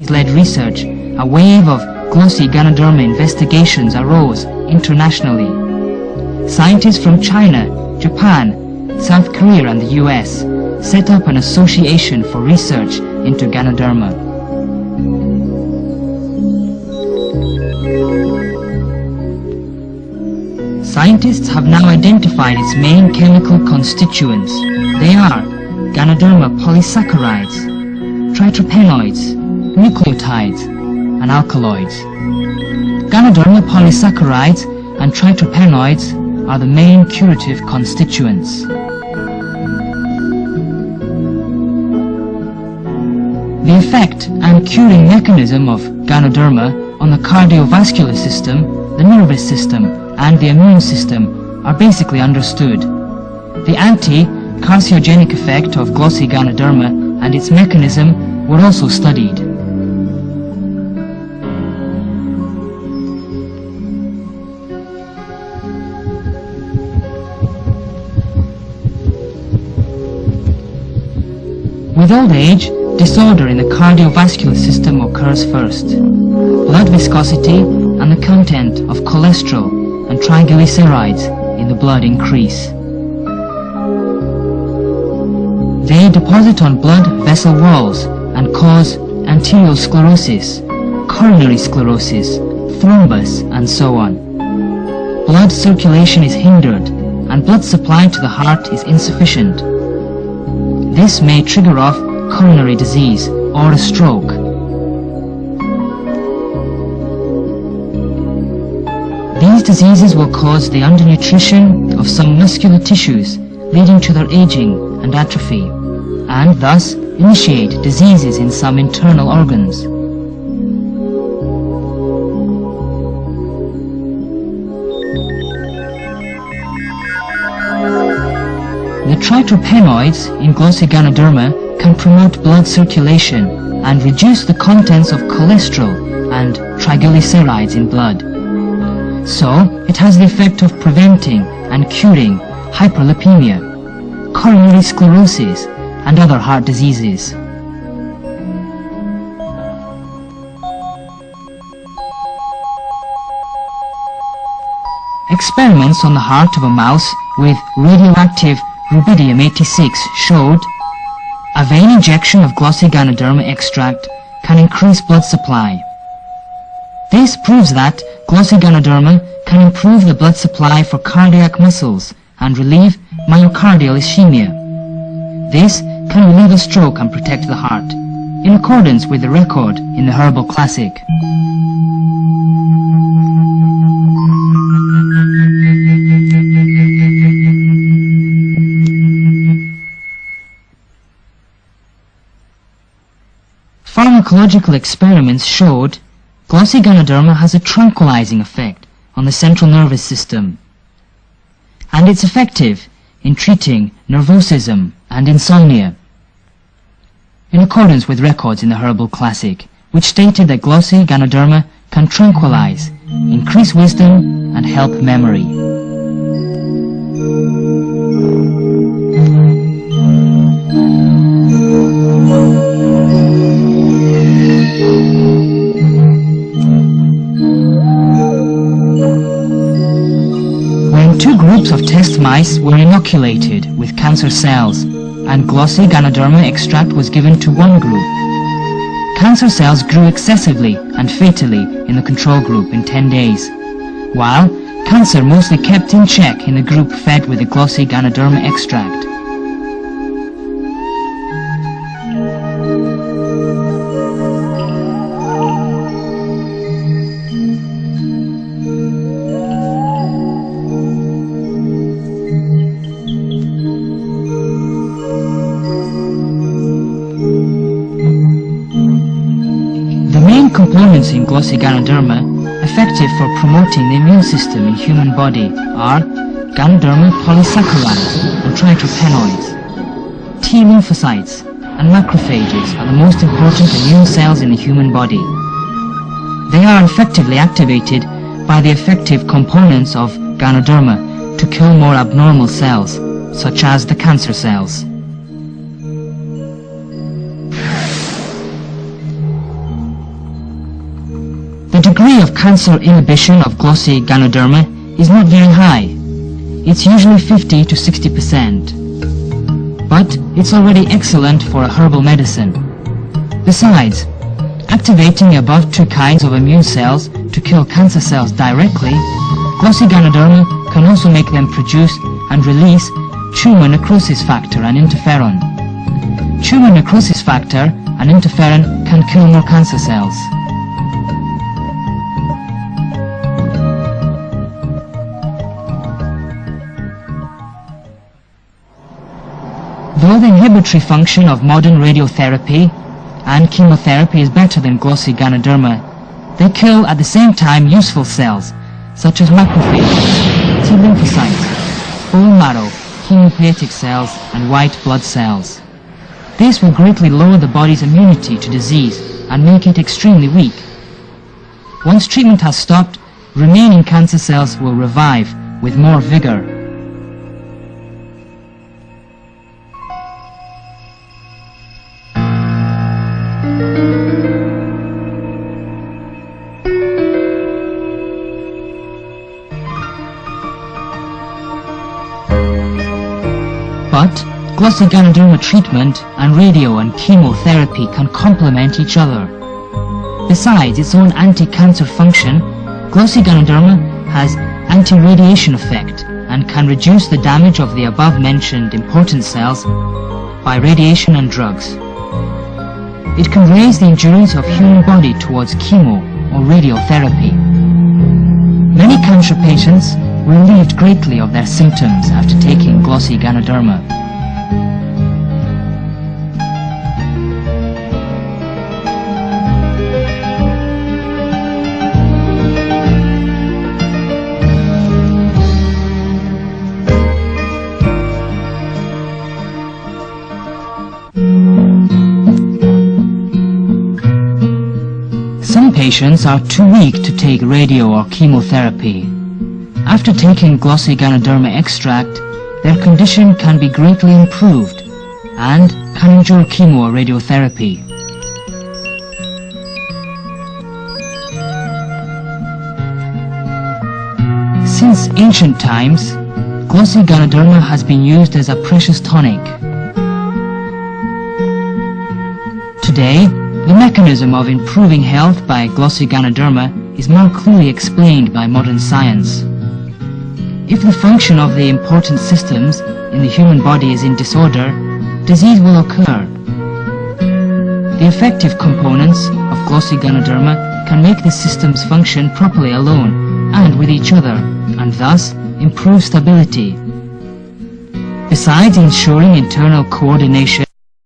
led research, a wave of glossy Ganoderma investigations arose internationally. Scientists from China, Japan, South Korea and the US set up an association for research into Ganoderma. Scientists have now identified its main chemical constituents. They are Ganoderma polysaccharides, tryterpenoids, nucleotides, and alkaloids. Ganoderma polysaccharides and tryterpenoids are the main curative constituents. The effect and curing mechanism of Ganoderma on the cardiovascular system, the nervous system, and the immune system are basically understood. The anti-carcinogenic effect of glossy Ganoderma and its mechanism were also studied. With old age, disorder in the cardiovascular system occurs first. Blood viscosity and the content of cholesterol and triglycerides in the blood increase. They deposit on blood vessel walls and cause arteriosclerosis, coronary sclerosis, thrombus, and so on. Blood circulation is hindered and blood supply to the heart is insufficient. This may trigger off coronary disease or a stroke. These diseases will cause the undernutrition of some muscular tissues, leading to their aging and atrophy, and thus initiate diseases in some internal organs. The tryterpenoids in glossy Ganoderma can promote blood circulation and reduce the contents of cholesterol and triglycerides in blood. So, it has the effect of preventing and curing hyperlipemia, coronary sclerosis, and other heart diseases. Experiments on the heart of a mouse with radioactive rubidium-86 showed a vein injection of glossy Ganoderma extract can increase blood supply. This proves that glossy Ganoderma can improve the blood supply for cardiac muscles and relieve myocardial ischemia. This can relieve a stroke and protect the heart, in accordance with the record in the Herbal Classic. Pharmacological experiments showed glossy Ganoderma has a tranquilizing effect on the central nervous system, and it's effective in treating nervosism and insomnia, in accordance with records in the Herbal Classic, which stated that glossy Ganoderma can tranquilize, increase wisdom, and help memory. Two groups of test mice were inoculated with cancer cells, and glossy Ganoderma extract was given to one group. Cancer cells grew excessively and fatally in the control group in 10 days, while cancer mostly kept in check in the group fed with the glossy Ganoderma extract. Components in glossy Ganoderma effective for promoting the immune system in human body are Ganoderma polysaccharides and tryterpenoids. T lymphocytes and macrophages are the most important immune cells in the human body. They are effectively activated by the effective components of Ganoderma to kill more abnormal cells, such as the cancer cells. The degree of cancer inhibition of glossy ganoderma is not very high. It's usually 50 to 60%. But it's already excellent for a herbal medicine. Besides, activating above 2 kinds of immune cells to kill cancer cells directly, glossy ganoderma can also make them produce and release tumor necrosis factor and interferon. Tumor necrosis factor and interferon can kill more cancer cells. Though the inhibitory function of modern radiotherapy and chemotherapy is better than glossy ganoderma, they kill at the same time useful cells such as macrophages, T lymphocytes, bone marrow, hematopoietic cells and white blood cells. This will greatly lower the body's immunity to disease and make it extremely weak. Once treatment has stopped, remaining cancer cells will revive with more vigor. But glossy ganoderma treatment and radio and chemotherapy can complement each other. Besides its own anti-cancer function, glossy ganoderma has anti-radiation effect and can reduce the damage of the above-mentioned important cells by radiation and drugs. It can raise the endurance of human body towards chemo or radiotherapy. Many cancer patients relieved greatly of their symptoms after taking glossy ganoderma. Some patients are too weak to take radio or chemotherapy. After taking glossy ganoderma extract, their condition can be greatly improved and can endure chemo or radiotherapy. Since ancient times, glossy ganoderma has been used as a precious tonic. Today, the mechanism of improving health by glossy ganoderma is more clearly explained by modern science. If the function of the important systems in the human body is in disorder, disease will occur. The effective components of glossy ganoderma can make the systems function properly alone and with each other, and thus improve stability. Besides ensuring internal coordination